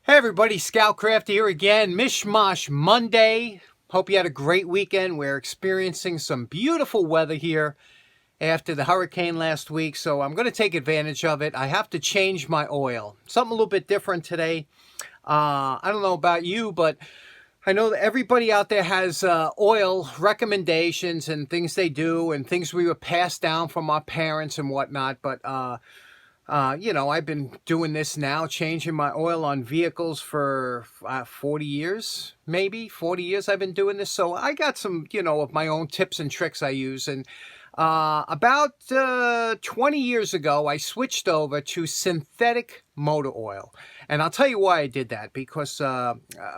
Hey everybody, ScoutCrafter here again. Mishmash Monday. Hope you had a great weekend. We're experiencing some beautiful weather here after the hurricane last week, so I'm going to take advantage of it. I have to change my oil. Something a little bit different today. I don't know about you, but I know that everybody out there has oil recommendations and things they do and things we were passed down from our parents and whatnot, but I've been doing this now, changing my oil on vehicles for 40 years, maybe 40 years I've been doing this. So I got some, of my own tips and tricks I use. And about 20 years ago, I switched over to synthetic motor oil. And I'll tell you why I did that. Because,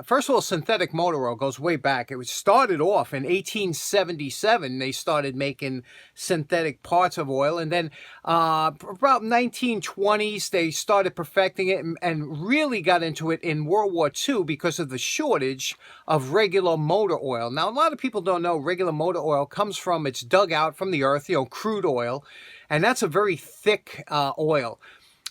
first of all, synthetic motor oil goes way back. It was started off in 1877. They started making synthetic parts of oil. And then about 1920s, they started perfecting it and really got into it in World War II because of the shortage of regular motor oil. Now, a lot of people don't know regular motor oil comes from, it's dug out from the earth, crude oil. And that's a very thick oil.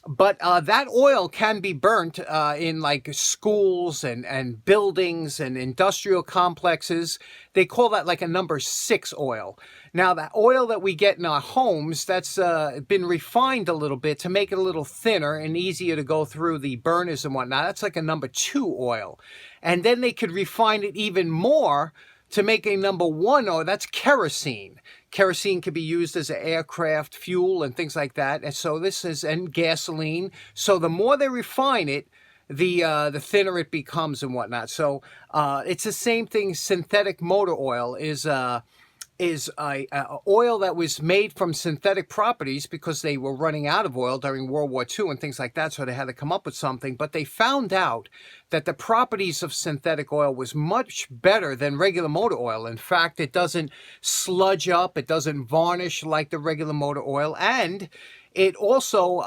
But that oil can be burnt in like schools and buildings and industrial complexes. They call that like a number 6 oil. Now, that oil that we get in our homes, that's been refined a little bit to make it a little thinner and easier to go through the burners and whatnot. That's like a number 2 oil. And then they could refine it even more to make a number 1 oil. That's kerosene. Kerosene can be used as an aircraft fuel and things like that. And so and gasoline. So the more they refine it, the thinner it becomes and whatnot. So it's the same thing. Synthetic motor oil is a oil that was made from synthetic properties because they were running out of oil during World War II and things like that, so they had to come up with something. But they found out that the properties of synthetic oil was much better than regular motor oil. In fact, it doesn't sludge up, it doesn't varnish like the regular motor oil, and it also,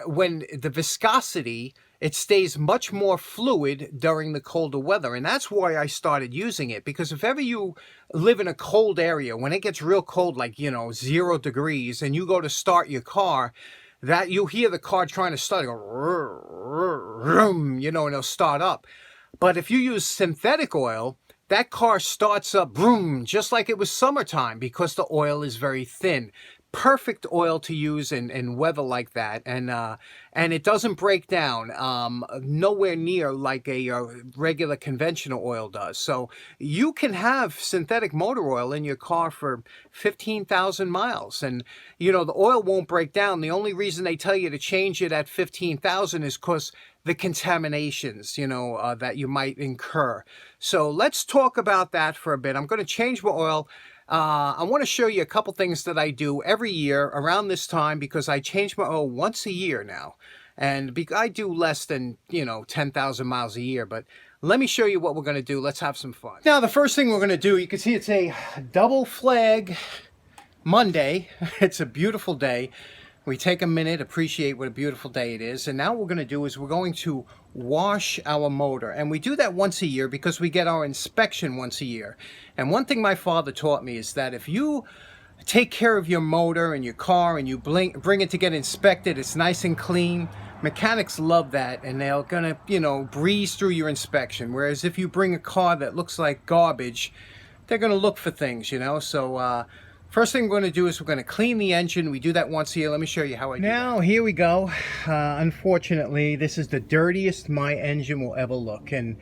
when the viscosity, it stays much more fluid during the colder weather. And that's why I started using it. Because if ever you live in a cold area, when it gets real cold, like, 0 degrees, and you go to start your car, that you hear the car trying to start, and it'll start up. But if you use synthetic oil, that car starts up, boom, just like it was summertime, because the oil is very thin. Perfect oil to use in weather like that, and it doesn't break down nowhere near like a regular conventional oil does. So you can have synthetic motor oil in your car for 15,000 miles, and the oil won't break down. The only reason they tell you to change it at 15,000 is because the contaminations, that you might incur. So let's talk about that for a bit. I'm going to change my oil. I want to show you a couple things that I do every year around this time, because I change my oil once a year now. And I do less than, 10,000 miles a year. But let me show you what we're going to do. Let's have some fun. Now, the first thing we're going to do, you can see it's a double flag Monday. It's a beautiful day. We take a minute, appreciate what a beautiful day it is. And now what we're going to do is we're going to wash our motor. And we do that once a year because we get our inspection once a year. And one thing my father taught me is that if you take care of your motor and your car and you bring it to get inspected, it's nice and clean. Mechanics love that, and they're going to, breeze through your inspection. Whereas if you bring a car that looks like garbage, they're going to look for things, So, first thing we're going to do is we're going to clean the engine. We do that once a year. Let me show you how I do that. Now, here we go. Unfortunately, this is the dirtiest my engine will ever look. And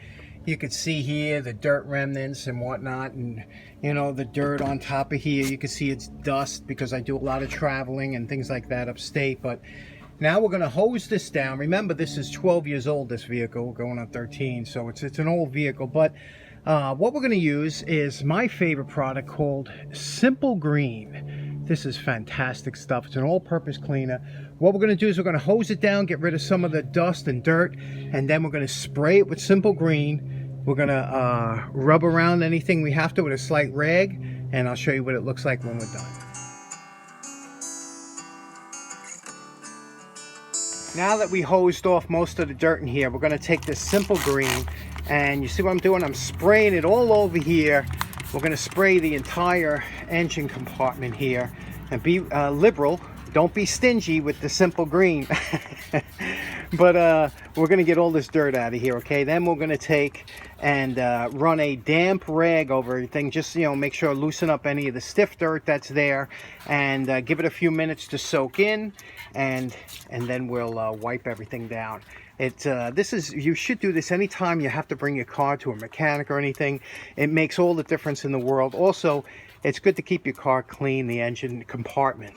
you can see here the dirt remnants and whatnot. And, the dirt on top of here. You can see it's dust because I do a lot of traveling and things like that upstate. But now we're going to hose this down. Remember, this is 12 years old, this vehicle, going on 13. So it's an old vehicle. But what we're going to use is my favorite product called Simple Green. This is fantastic stuff. It's an all-purpose cleaner. What we're going to do is we're going to hose it down, get rid of some of the dust and dirt, and then we're going to spray it with Simple Green. We're going to rub around anything we have to with a slight rag, and I'll show you what it looks like when we're done. Now that we hosed off most of the dirt in here, we're going to take this Simple Green, and you see what I'm doing? I'm spraying it all over here. We're going to spray the entire engine compartment here, and be liberal. Don't be stingy with the Simple Green. But we're going to get all this dirt out of here, okay? Then we're going to take and run a damp rag over everything. Just, you know, make sure loosen up any of the stiff dirt that's there, and give it a few minutes to soak in, and then we'll wipe everything down. You should do this anytime you have to bring your car to a mechanic or anything. It makes all the difference in the world. Also, it's good to keep your car clean, the engine compartment.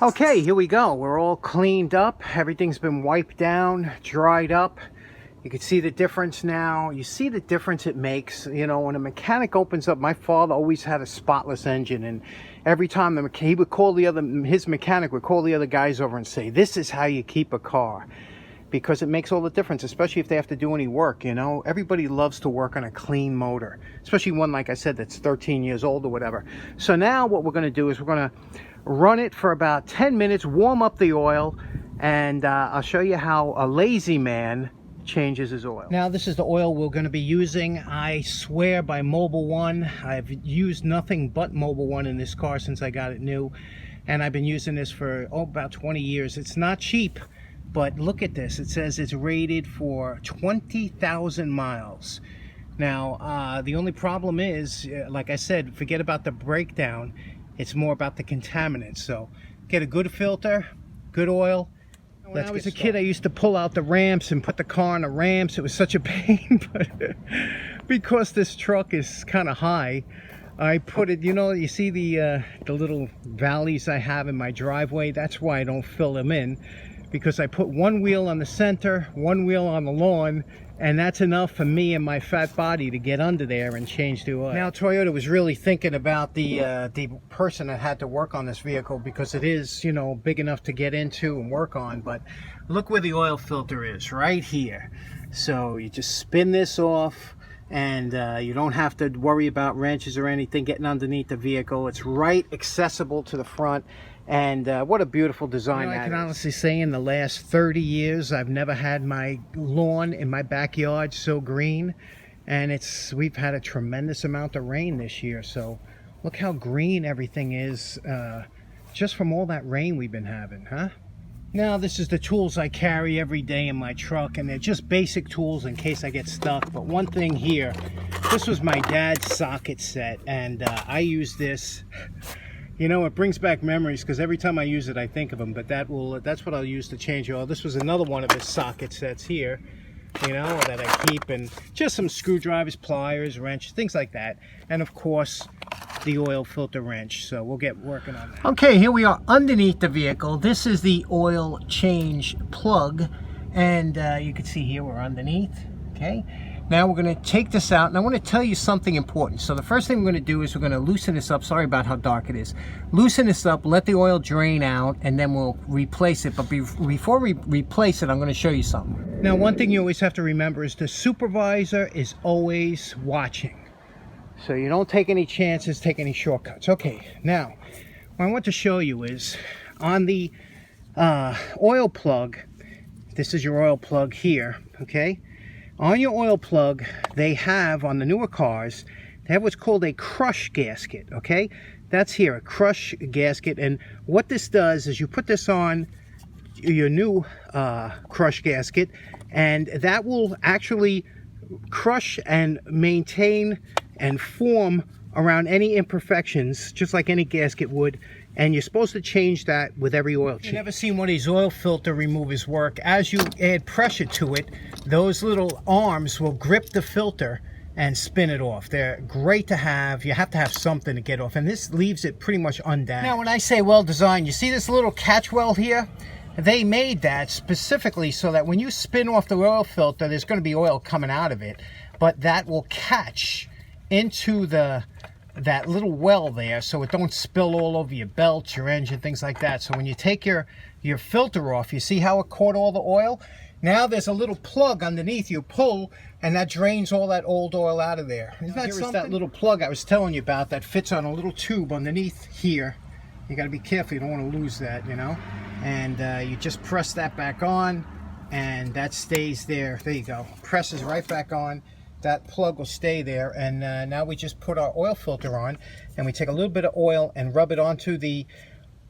Okay, here we go. We're all cleaned up. Everything's been wiped down, dried up. You can see the difference now. You see the difference it makes. You know, when a mechanic opens up, my father always had a spotless engine, and every time he would call his mechanic would call the other guys over and say, "This is how you keep a car." Because it makes all the difference, especially if they have to do any work, you know. Everybody loves to work on a clean motor, especially one, like I said, that's 13 years old or whatever. So now what we're gonna do is we're gonna run it for about 10 minutes, warm up the oil, and I'll show you how a lazy man changes his oil. Now this is the oil we're going to be using. I swear by Mobil 1. I've used nothing but Mobil 1 in this car since I got it new, and I've been using this for about 20 years. It's not cheap, but look at this. It says it's rated for 20,000 miles. Now the only problem is, like I said, forget about the breakdown. It's more about the contaminants. So get a good filter, good oil. When I was a kid, I used to pull out the ramps and put the car on the ramps. It was such a pain, but because this truck is kind of high, I put it, you know, you see the little valleys I have in my driveway? That's why I don't fill them in, because I put one wheel on the center, one wheel on the lawn, and that's enough for me and my fat body to get under there and change the oil. Now Toyota was really thinking about the person that had to work on this vehicle, because it is, you know, big enough to get into and work on. But look where the oil filter is, right here. So you just spin this off, and you don't have to worry about wrenches or anything getting underneath the vehicle. It's right accessible to the front. And what a beautiful design that is. I can honestly say in the last 30 years, I've never had my lawn in my backyard so green. And we've had a tremendous amount of rain this year. So look how green everything is just from all that rain we've been having, huh? Now this is the tools I carry every day in my truck, and they're just basic tools in case I get stuck. But one thing here, this was my dad's socket set, and I use this. You know, it brings back memories, because every time I use it, I think of him. But that's what I'll use to change oil. This was another one of his socket sets here, you know, that I keep, and just some screwdrivers, pliers, wrench, things like that. And of course, the oil filter wrench. So we'll get working on that. Okay, here we are underneath the vehicle. This is the oil change plug, and you can see here we're underneath. Okay. Now we're going to take this out, and I want to tell you something important. So the first thing we're going to do is we're going to loosen this up. Sorry about how dark it is. Loosen this up, let the oil drain out, and then we'll replace it. But before we replace it, I'm going to show you something. Now, one thing you always have to remember is the supervisor is always watching. So you don't take any chances, take any shortcuts. Okay, now, what I want to show you is on the oil plug, this is your oil plug here, okay? On your oil plug, they have, on the newer cars, they have what's called a crush gasket, okay? That's here, a crush gasket. And what this does is you put this on your new crush gasket, and that will actually crush and maintain and form around any imperfections, just like any gasket would. And you're supposed to change that with every oil change. You've never seen one of these oil filter removers work. As you add pressure to it, those little arms will grip the filter and spin it off. They're great to have. You have to have something to get off, and this leaves it pretty much undamaged. Now, when I say well designed, you see this little catch well here? They made that specifically so that when you spin off the oil filter, there's going to be oil coming out of it, but that will catch into that little well there, so it don't spill all over your belt, your engine, things like that. So when you take your filter off, you see how it caught all the oil? Now there's a little plug underneath you pull, and that drains all that old oil out of there. Isn't that something? That little plug I was telling you about that fits on a little tube underneath here. You got to be careful, you don't want to lose that, you know. and you just press that back on, and that stays there. There you go. Presses right back on. That plug will stay there, and now we just put our oil filter on, and we take a little bit of oil and rub it onto the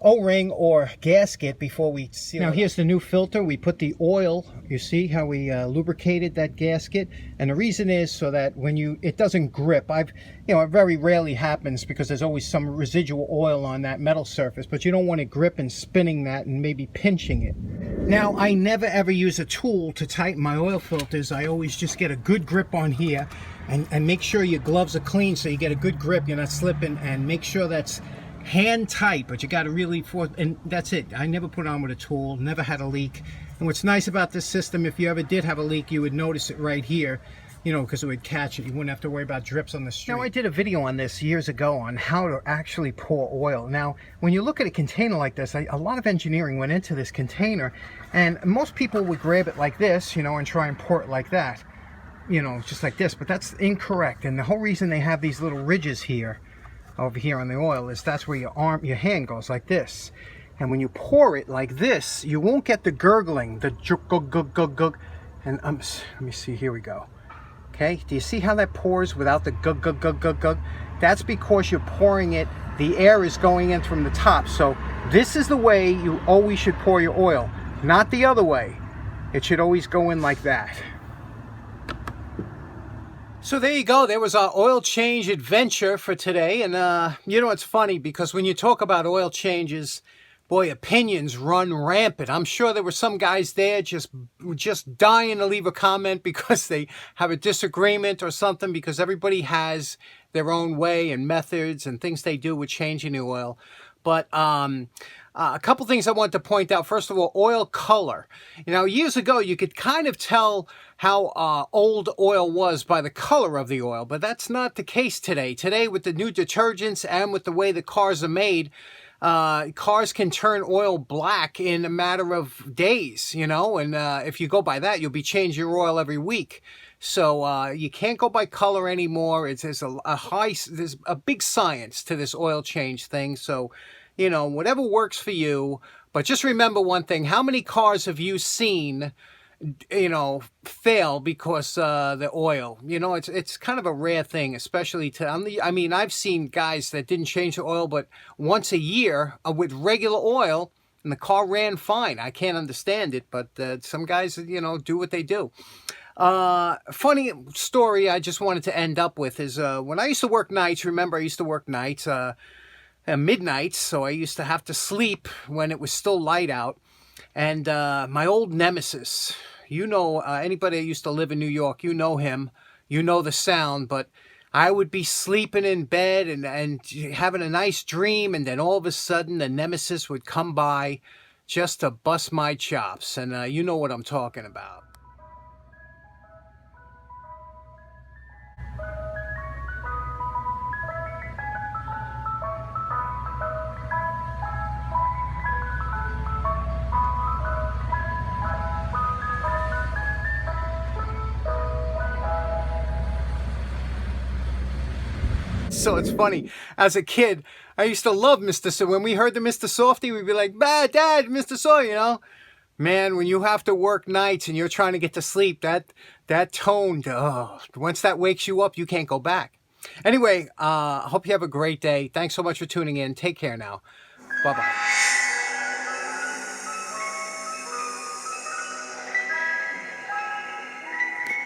O-ring or gasket before we seal it. Now here's the new filter. We put the oil, you see how we lubricated that gasket, and the reason is so that when it doesn't grip. It very rarely happens because there's always some residual oil on that metal surface, but you don't want it gripping, spinning that, and maybe pinching it. Now I never ever use a tool to tighten my oil filters. I always just get a good grip on here, and make sure your gloves are clean so you get a good grip, you're not slipping, and make sure that's hand tight, but you got to really and that's it. I never put on with a tool, never had a leak. And what's nice about this system, if you ever did have a leak, you would notice it right here, because it would catch it. You wouldn't have to worry about drips on the street. Now I did a video on this years ago on how to actually pour oil. Now when you look at a container like this, a lot of engineering went into this container, and most people would grab it like this, and try and pour it like that, just like this, but that's incorrect. And the whole reason they have these little ridges here over here on the oil is that's where your hand goes like this, and when you pour it like this, you won't get the gurgling, the gug. And let me see, here we go. Okay, do you see how that pours without the gug? That's because you're pouring it, the air is going in from the top. So this is the way you always should pour your oil, not the other way. It should always go in like that. So there you go. There was our oil change adventure for today. And it's funny because when you talk about oil changes, boy, opinions run rampant. I'm sure there were some guys there just dying to leave a comment because they have a disagreement or something, because everybody has their own way and methods and things they do with changing the oil. But a couple things I want to point out. First of all, oil color. Years ago, you could kind of tell how old oil was by the color of the oil, but that's not the case today. Today, with the new detergents and with the way the cars are made, cars can turn oil black in a matter of days, and if you go by that, you'll be changing your oil every week. So you can't go by color anymore. There's a big science to this oil change thing. So, whatever works for you. But just remember one thing: how many cars have you seen, fail because the oil? It's kind of a rare thing, especially I've seen guys that didn't change the oil, but once a year with regular oil, and the car ran fine. I can't understand it, but some guys, do what they do. Funny story I just wanted to end up with is when I used to work nights. Remember, I used to work nights, midnight, so I used to have to sleep when it was still light out. And my old nemesis, anybody that used to live in New York, you know him, you know the sound, but I would be sleeping in bed and having a nice dream, and then all of a sudden the nemesis would come by just to bust my chops. And you know what I'm talking about. So it's funny, as a kid, I used to love Mr. So when we heard the Mr. Softee, we'd be like, "Bah, Dad, Mr. So," Man, when you have to work nights and you're trying to get to sleep, that tone, once that wakes you up, you can't go back. Anyway, I hope you have a great day. Thanks so much for tuning in. Take care now. Bye-bye.